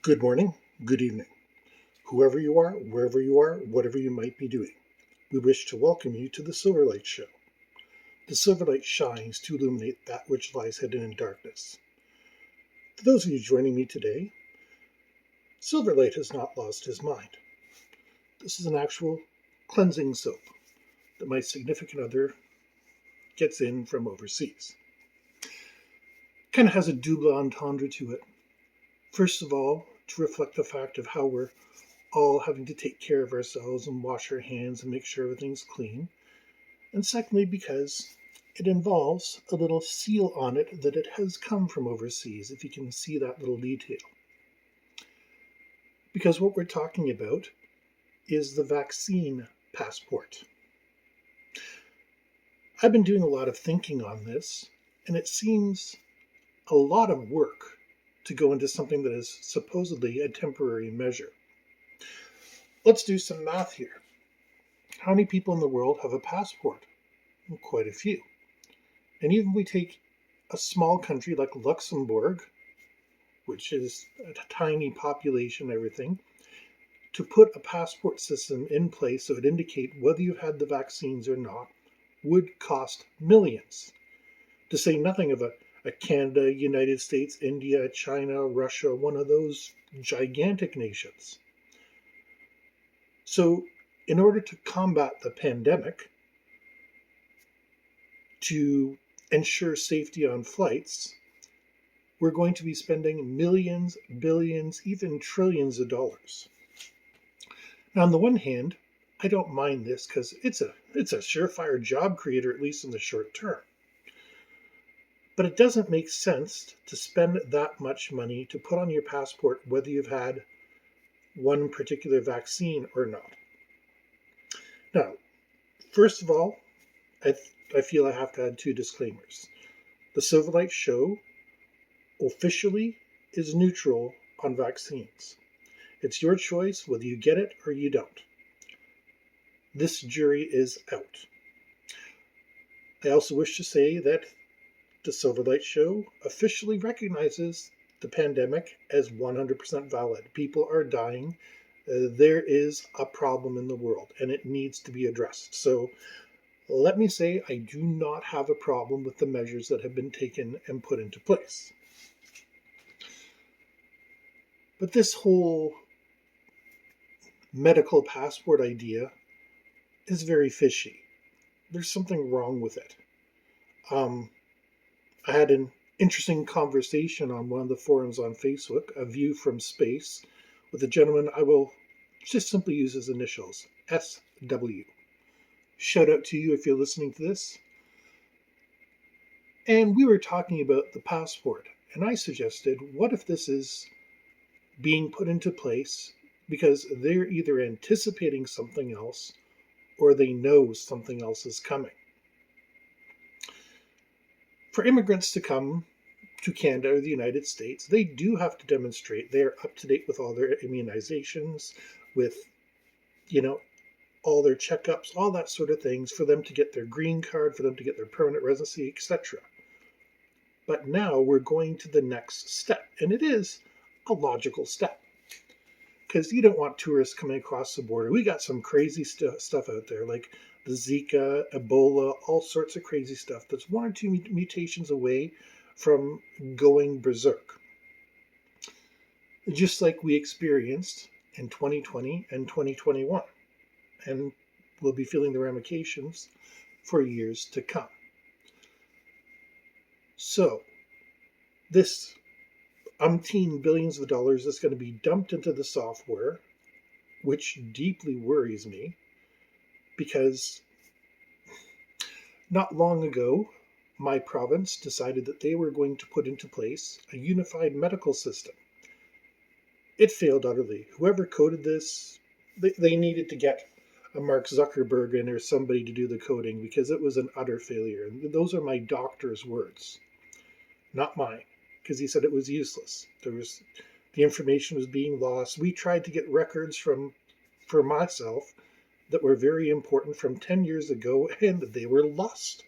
Good morning, good evening, whoever you are, wherever you are, whatever you might be doing. We wish to welcome you to the Silverlight Show. The Silverlight shines to illuminate that which lies hidden in darkness. For those of you joining me today, Silverlight has not lost his mind. This is an actual cleansing soap that my significant other gets in from overseas. Kind of has a double entendre to it. First of all, to reflect the fact of how we're all having to take care of ourselves and wash our hands and make sure everything's clean. And secondly, because it involves a little seal on it that it has come from overseas, if you can see that little detail. Because what we're talking about is the vaccine passport. I've been doing a lot of thinking on this, and it seems a lot of work to go into something that is supposedly a temporary measure. Let's do some math here. How many people in the world have a passport? Well, quite a few. And even if we take a small country like Luxembourg, which is a tiny population and everything, to put a passport system in place that would indicate whether you had the vaccines or not would cost millions. To say nothing of a Canada, United States, India, China, Russia, one of those gigantic nations. So in order to combat the pandemic, to ensure safety on flights, we're going to be spending millions, billions, even trillions of dollars. Now, on the one hand, I don't mind this because it's a surefire job creator, at least in the short term. But it doesn't make sense to spend that much money to put on your passport whether you've had one particular vaccine or not. Now, first of all, I feel I have to add two disclaimers. The Silverlight Show officially is neutral on vaccines. It's your choice whether you get it or you don't. This jury is out. I also wish to say that the Silverlight Show officially recognizes the pandemic as 100% valid. People are dying. There is a problem in the world and it needs to be addressed. So let me say I do not have a problem with the measures that have been taken and put into place. But this whole medical passport idea is very fishy. There's something wrong with it. I had an interesting conversation on one of the forums on Facebook, A View from Space, with a gentleman I will just simply use his initials, SW. Shout out to you if you're listening to this. And we were talking about the passport, and I suggested, what if this is being put into place because they're either anticipating something else or they know something else is coming? For immigrants to come to Canada or the United States, they do have to demonstrate they're up to date with all their immunizations, with, all their checkups, all that sort of things, for them to get their green card, for them to get their permanent residency, etc. But now we're going to the next step, and it is a logical step. Because you don't want tourists coming across the border. We got some crazy stuff out there, like the Zika, Ebola, all sorts of crazy stuff that's one or two mutations away from going berserk. Just like we experienced in 2020 and 2021. And we'll be feeling the ramifications for years to come. So, this umpteen billions of dollars is going to be dumped into the software, which deeply worries me, because not long ago, my province decided that they were going to put into place a unified medical system. It failed utterly. Whoever coded this, they needed to get a Mark Zuckerberg in or somebody to do the coding because it was an utter failure. And those are my doctor's words, not mine, because he said it was useless. The information was being lost. We tried to get records for myself that were very important from 10 years ago, and they were lost.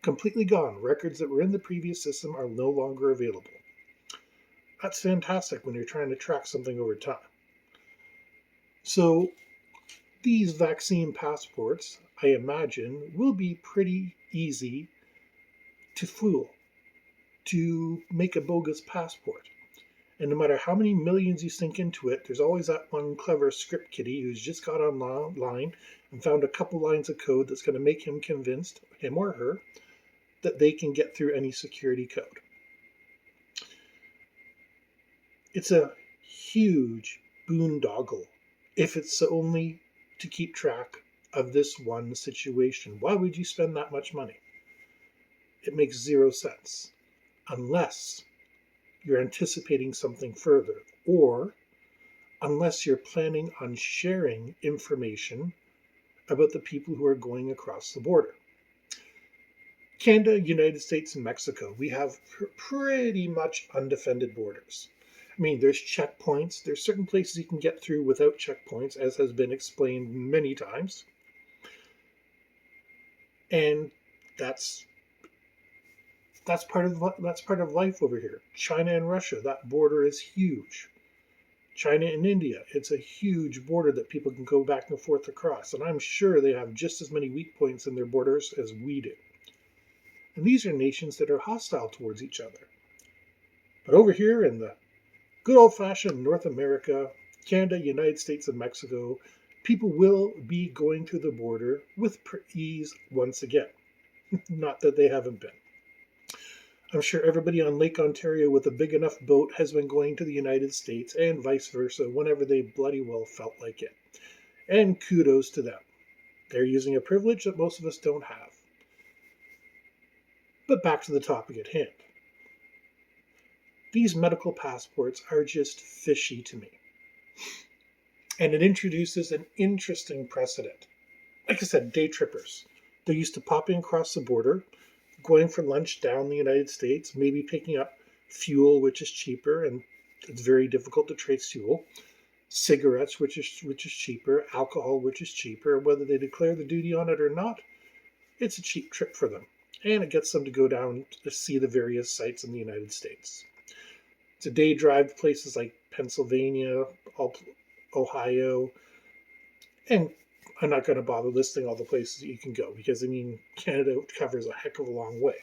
Completely gone. Records that were in the previous system are no longer available. That's fantastic when you're trying to track something over time. So these vaccine passports, I imagine, will be pretty easy to fool, to make a bogus passport. And no matter how many millions you sink into it, there's always that one clever script kiddie who's just got online and found a couple lines of code that's going to make him convinced, him or her, that they can get through any security code. It's a huge boondoggle if it's only to keep track of this one situation. Why would you spend that much money? It makes zero sense unless you're anticipating something further, or unless you're planning on sharing information about the people who are going across the border. Canada, United States, and Mexico, we have pretty much undefended borders. I mean, there's checkpoints. There's certain places you can get through without checkpoints, as has been explained many times. And that's part of life over here. China and Russia, that border is huge. China and India, it's a huge border that people can go back and forth across. And I'm sure they have just as many weak points in their borders as we do. And these are nations that are hostile towards each other. But over here in the good old-fashioned North America, Canada, United States, and Mexico, people will be going through the border with ease once again. Not that they haven't been. I'm sure everybody on Lake Ontario with a big enough boat has been going to the United States and vice versa whenever they bloody well felt like it. And kudos to them. They're using a privilege that most of us don't have. But back to the topic at hand. These medical passports are just fishy to me. And it introduces an interesting precedent. Like I said, day trippers. They're used to popping across the border, going for lunch down the United States, maybe picking up fuel, which is cheaper, and it's very difficult to trace fuel. Cigarettes, which is cheaper. Alcohol, which is cheaper. Whether they declare the duty on it or not, it's a cheap trip for them. And it gets them to go down to see the various sites in the United States. It's a day drive to places like Pennsylvania, Ohio, and I'm not going to bother listing all the places that you can go because, I mean, Canada covers a heck of a long way.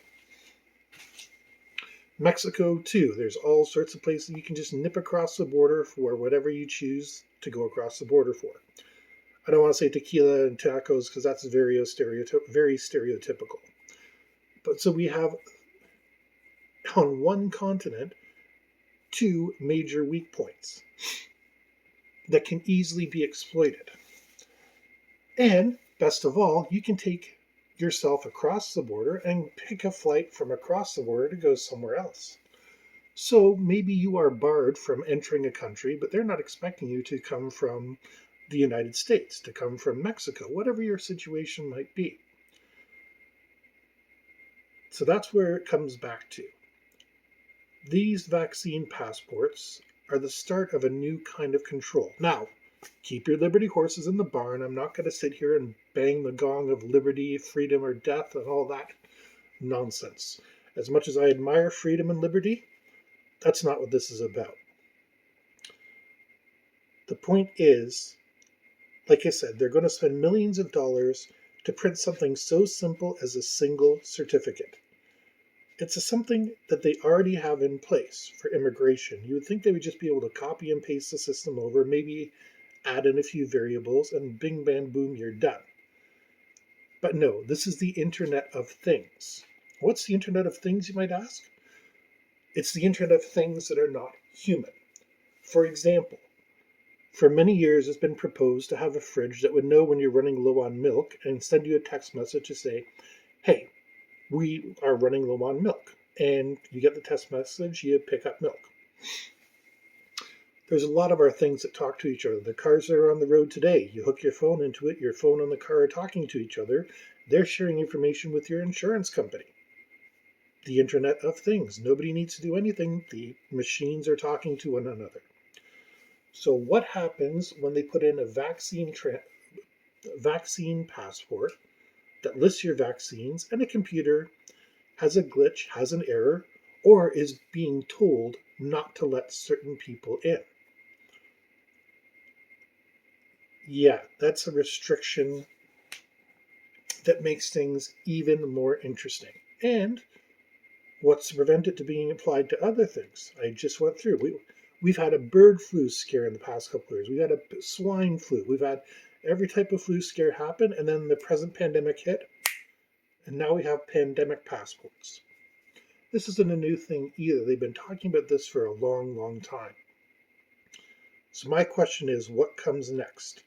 Mexico, too. There's all sorts of places you can just nip across the border for whatever you choose to go across the border for. I don't want to say tequila and tacos because that's very stereotypical. But so we have, on one continent, two major weak points that can easily be exploited. And best of all, you can take yourself across the border and pick a flight from across the border to go somewhere else. So maybe you are barred from entering a country, but they're not expecting you to come from the United States, to come from Mexico, whatever your situation might be. So that's where it comes back to. These vaccine passports are the start of a new kind of control. Now, keep your liberty horses in the barn. I'm not going to sit here and bang the gong of liberty, freedom, or death and all that nonsense. As much as I admire freedom and liberty, that's not what this is about. The point is, like I said, they're going to spend millions of dollars to print something so simple as a single certificate. It's something that they already have in place for immigration. You would think they would just be able to copy and paste the system over, maybe add in a few variables, and bing, bang, boom, you're done. But no, this is the Internet of Things. What's the Internet of Things, you might ask? It's the Internet of Things that are not human. For example, for many years it's been proposed to have a fridge that would know when you're running low on milk and send you a text message to say, hey, we are running low on milk. And you get the text message, you pick up milk. There's a lot of our things that talk to each other. The cars that are on the road today, you hook your phone into it, your phone and the car are talking to each other. They're sharing information with your insurance company. The Internet of Things. Nobody needs to do anything. The machines are talking to one another. So what happens when they put in a vaccine passport that lists your vaccines and a computer has a glitch, has an error, or is being told not to let certain people in. Yeah, that's a restriction that makes things even more interesting. And what's to prevent it to being applied to other things? I just went through. We've had a bird flu scare in the past couple of years. We've had a swine flu. We've had every type of flu scare happen, and then the present pandemic hit, and now we have pandemic passports. This isn't a new thing either. They've been talking about this for a long, long time. So my question is, what comes next?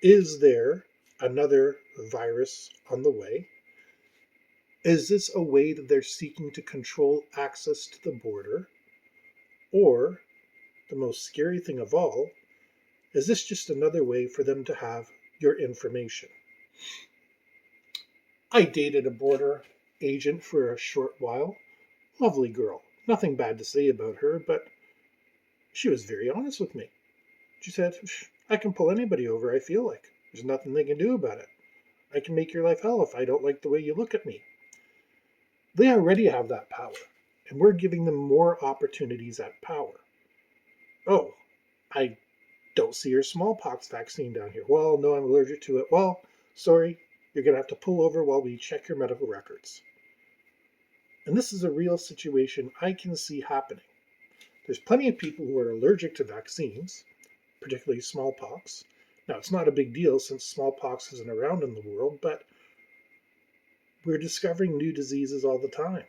Is there another virus on the way? Is this a way that they're seeking to control access to the border? Or, the most scary thing of all, is this just another way for them to have your information? I dated a border agent for a short while. Lovely girl. Nothing bad to say about her, but she was very honest with me. She said, I can pull anybody over, I feel like. There's nothing they can do about it. I can make your life hell if I don't like the way you look at me. They already have that power, and we're giving them more opportunities at power. Oh, I don't see your smallpox vaccine down here. Well, no, I'm allergic to it. Well, sorry, you're going to have to pull over while we check your medical records. And this is a real situation I can see happening. There's plenty of people who are allergic to vaccines, particularly smallpox. Now, it's not a big deal since smallpox isn't around in the world, but we're discovering new diseases all the time.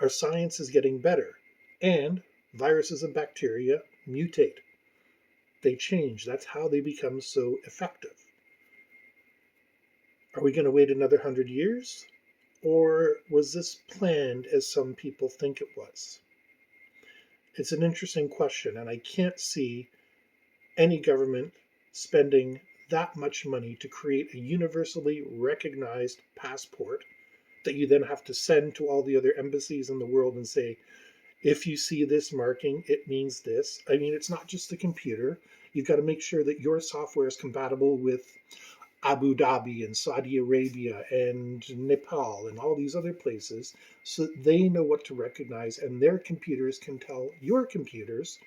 Our science is getting better, and viruses and bacteria mutate. They change. That's how they become so effective. Are we going to wait another 100 years? Or was this planned as some people think it was? It's an interesting question, and I can't see any government spending that much money to create a universally recognized passport that you then have to send to all the other embassies in the world and say, if you see this marking, it means this. I mean, it's not just the computer. You've got to make sure that your software is compatible with Abu Dhabi and Saudi Arabia and Nepal and all these other places so that they know what to recognize and their computers can tell your computers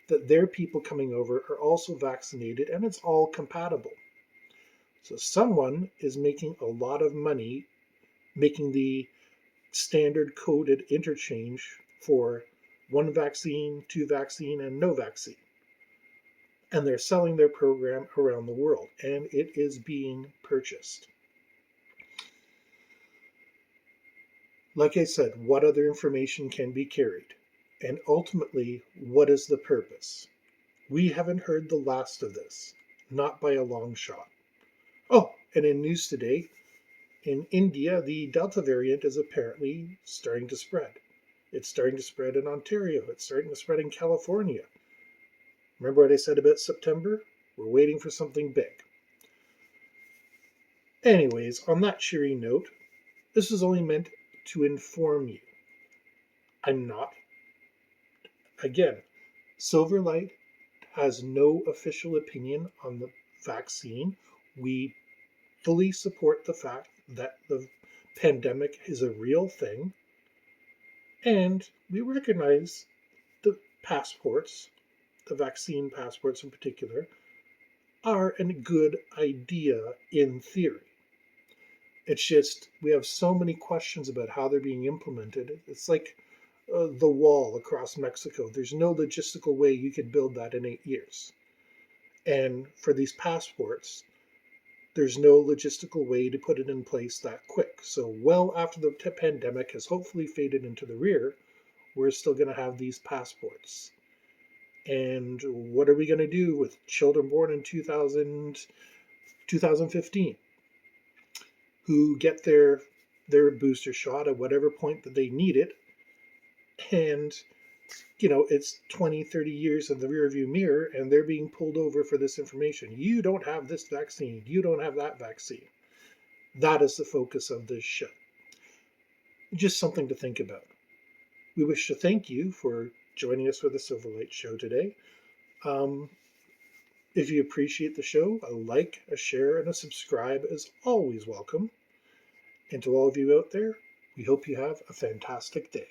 that their people coming over are also vaccinated and it's all compatible. So someone is making a lot of money making the standard coded interchange for one vaccine, two vaccine, and no vaccine. And they're selling their program around the world, and it is being purchased. Like I said, what other information can be carried? And ultimately, what is the purpose? We haven't heard the last of this, not by a long shot. Oh, and in news today, in India, the Delta variant is apparently starting to spread. It's starting to spread in Ontario. It's starting to spread in California. Remember what I said about September? We're waiting for something big. Anyways, on that cheery note, this is only meant to inform you. I'm not. Again, Silverlight has no official opinion on the vaccine. We fully support the fact that the pandemic is a real thing, and we recognize the passports, the vaccine passports in particular, are a good idea in theory. It's just we have so many questions about how they're being implemented. It's like the wall across Mexico. There's no logistical way you could build that in 8 years. And for these passports, there's no logistical way to put it in place that quick. So well after the pandemic has hopefully faded into the rear, we're still going to have these passports. And what are we going to do with children born in 2015 who get their booster shot at whatever point that they need it? And, it's 20, 30 years in the rearview mirror and they're being pulled over for this information. You don't have this vaccine. You don't have that vaccine. That is the focus of this show. Just something to think about. We wish to thank you for joining us for the Silverlight show today. If you appreciate the show, a like, a share, and a subscribe is always welcome. And to all of you out there, we hope you have a fantastic day.